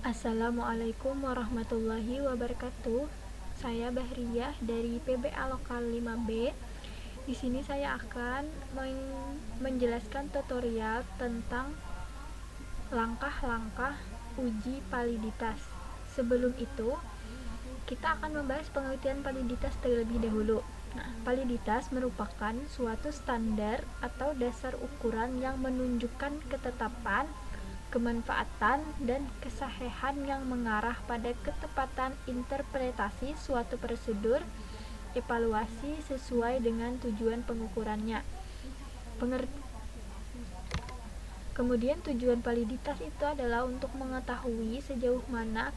Assalamualaikum warahmatullahi wabarakatuh. Saya Bahriyah dari PBA Lokal 5B. Di sini saya akan menjelaskan tutorial tentang langkah-langkah uji validitas. Sebelum itu, kita akan membahas pengertian validitas terlebih dahulu. Validitas merupakan suatu standar atau dasar ukuran yang menunjukkan ketetapan, kemanfaatan, dan kesahihan yang mengarah pada ketepatan interpretasi suatu prosedur evaluasi sesuai dengan tujuan pengukurannya. Kemudian tujuan validitas itu adalah untuk mengetahui sejauh mana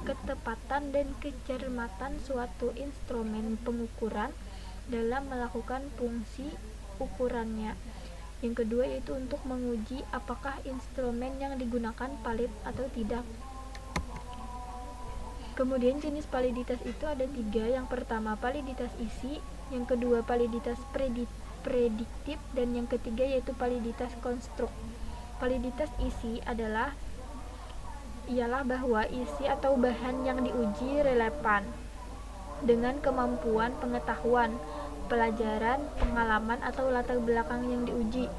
ketepatan dan kecermatan suatu instrumen pengukuran dalam melakukan fungsi ukurannya. Yang kedua yaitu untuk menguji apakah instrumen yang digunakan valid atau tidak. Kemudian jenis validitas itu ada 3. Yang pertama validitas isi, yang kedua validitas prediktif, dan yang ketiga yaitu validitas konstruk. Validitas isi ialah bahwa isi atau bahan yang diuji relevan dengan kemampuan pengetahuan, pelajaran, pengalaman, atau latar belakang yang diuji.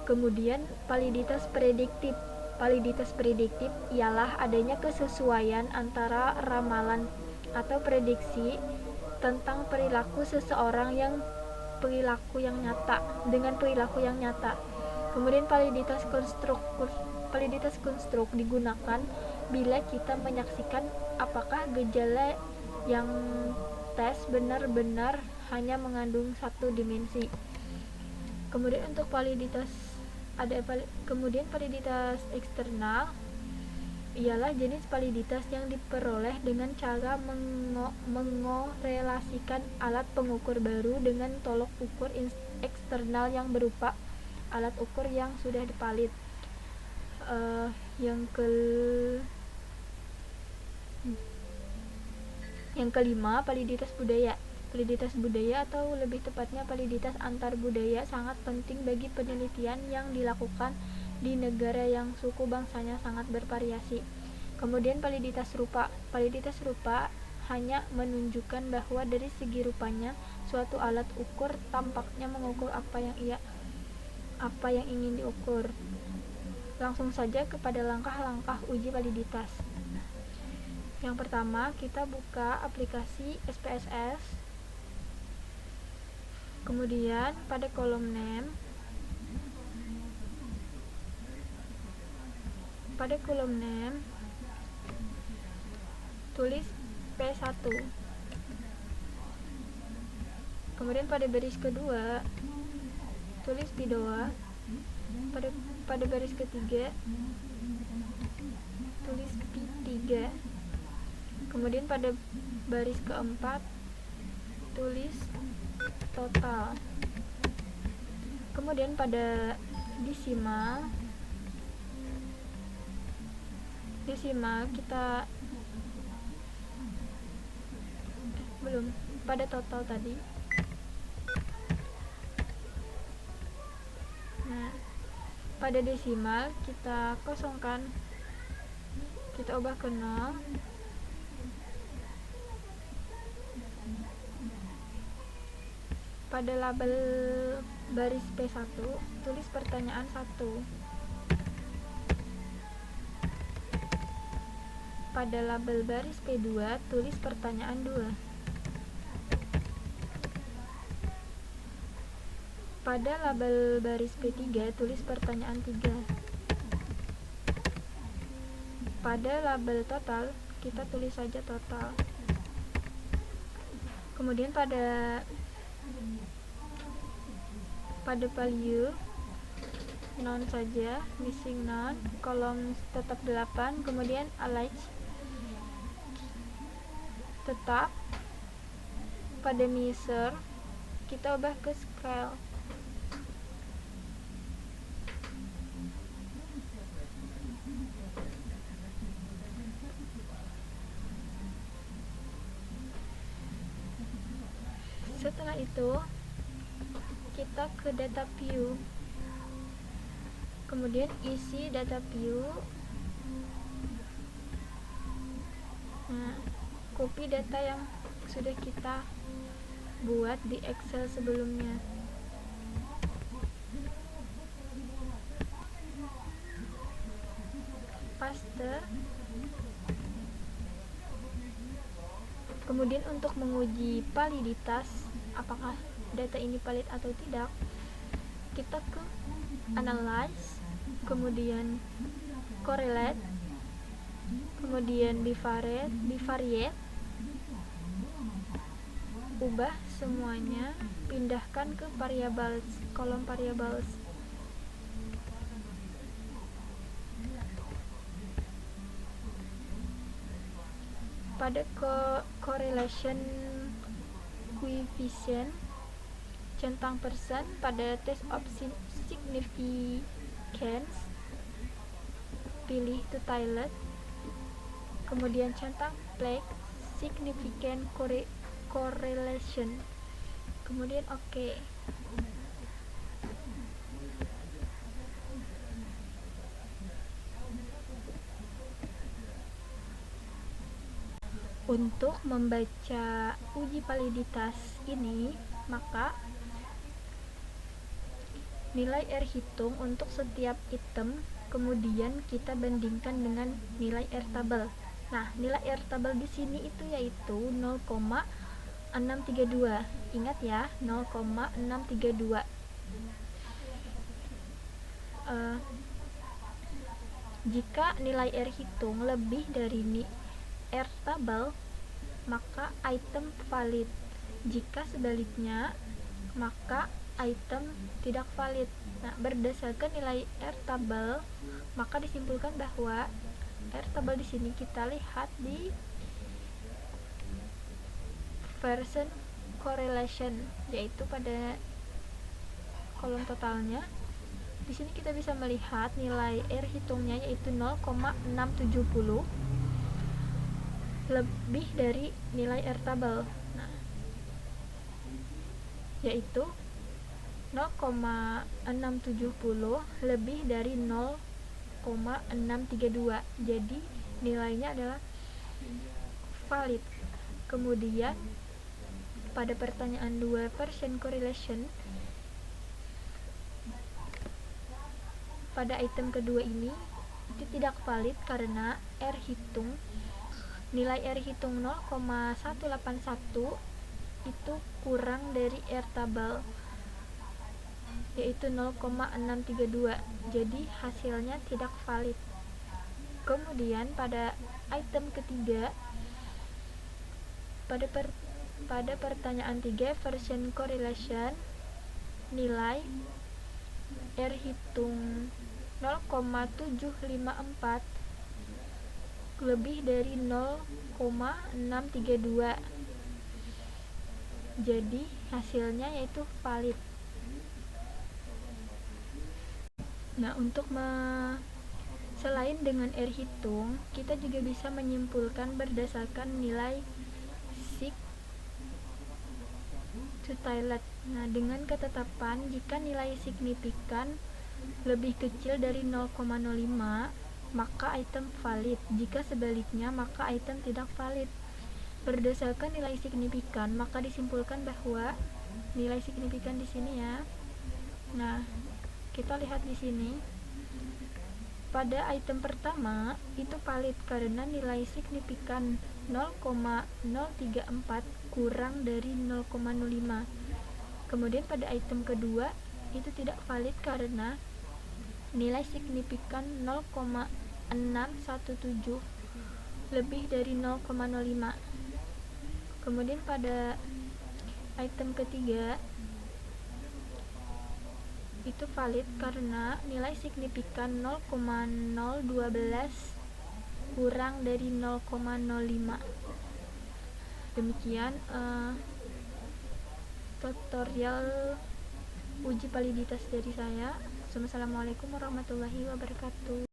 Kemudian validitas prediktif. Validitas prediktif ialah adanya kesesuaian antara ramalan atau prediksi tentang perilaku seseorang perilaku yang nyata dengan perilaku yang nyata. Kemudian validitas konstruk digunakan bila kita menyaksikan apakah gejala yang tes benar-benar hanya mengandung satu dimensi. Kemudian untuk validitas eksternal ialah jenis validitas yang diperoleh dengan cara mengorelasikan alat pengukur baru dengan tolok ukur eksternal yang berupa alat ukur yang sudah divalid. Yang kelima, validitas budaya. Validitas budaya atau lebih tepatnya validitas antar budaya sangat penting bagi penelitian yang dilakukan di negara yang suku bangsanya sangat bervariasi. Kemudian validitas rupa. Validitas rupa hanya menunjukkan bahwa dari segi rupanya suatu alat ukur tampaknya mengukur apa yang ingin diukur. Langsung saja kepada langkah-langkah uji validitas. Yang pertama, kita buka aplikasi SPSS. Kemudian pada kolom name, tulis P1. Kemudian pada baris kedua tulis P2. Pada baris ketiga tulis P3. Kemudian pada baris keempat tulis total. Kemudian pada desimal kita pada total tadi. Pada desimal kita kosongkan, kita ubah ke 0. Pada label baris P1 tulis pertanyaan 1. Pada label baris P2 tulis pertanyaan 2. Pada label baris P3 tulis pertanyaan 3. Pada label total kita tulis saja total. Kemudian pada value none saja, missing none, kolom tetap 8. Kemudian align tetap. Pada measure kita ubah ke scale. Setelah itu kita ke data view, kemudian isi data view, mengcopy data yang sudah kita buat di Excel sebelumnya. Paste. Kemudian untuk menguji validitas apakah data ini valid atau tidak, kita ke analyze, kemudian correlate, kemudian bivariate, ubah semuanya, pindahkan ke variables, kolom variables. Pada correlation coefficient centang persen, pada test of significance pilih totaled, kemudian centang flag significant correlation, kemudian oke. Untuk membaca uji validitas ini, maka nilai R hitung untuk setiap item, kemudian kita bandingkan dengan nilai R tabel. Nah, nilai R tabel di sini itu yaitu 0,632. Ingat ya, 0,632. Jika nilai R hitung lebih dari R tabel, maka item valid. Jika sebaliknya, maka item tidak valid. Nah, berdasarkan nilai R tabel, maka disimpulkan bahwa R tabel di sini kita lihat di version correlation, yaitu pada kolom totalnya. Di sini kita bisa melihat nilai R hitungnya yaitu 0,670 lebih dari nilai R tabel. Nah, yaitu 0,670 lebih dari 0,632. Jadi nilainya adalah valid. Kemudian pada pertanyaan 2 version correlation, pada item kedua ini itu tidak valid karena nilai R hitung 0,181 itu kurang dari R tabel, yaitu 0,632. Jadi hasilnya tidak valid. Kemudian pada item ketiga, pada pertanyaan 3 version correlation, nilai R hitung 0,754 lebih dari 0,632. Jadi hasilnya yaitu valid. Nah, selain dengan R hitung, kita juga bisa menyimpulkan berdasarkan nilai sig totaled. Nah, dengan ketetapan jika nilai signifikan lebih kecil dari 0,05, maka item valid. Jika sebaliknya, maka item tidak valid. Berdasarkan nilai signifikan, maka disimpulkan bahwa nilai signifikan di sini ya. Nah, kita lihat di sini. Pada item pertama itu valid karena nilai signifikan 0,034 kurang dari 0,05. Kemudian pada item kedua itu tidak valid karena nilai signifikan 0,617 lebih dari 0,05. Kemudian pada item ketiga itu valid karena nilai signifikan 0,012 kurang dari 0,05. Demikian tutorial uji validitas dari saya. Assalamualaikum warahmatullahi wabarakatuh.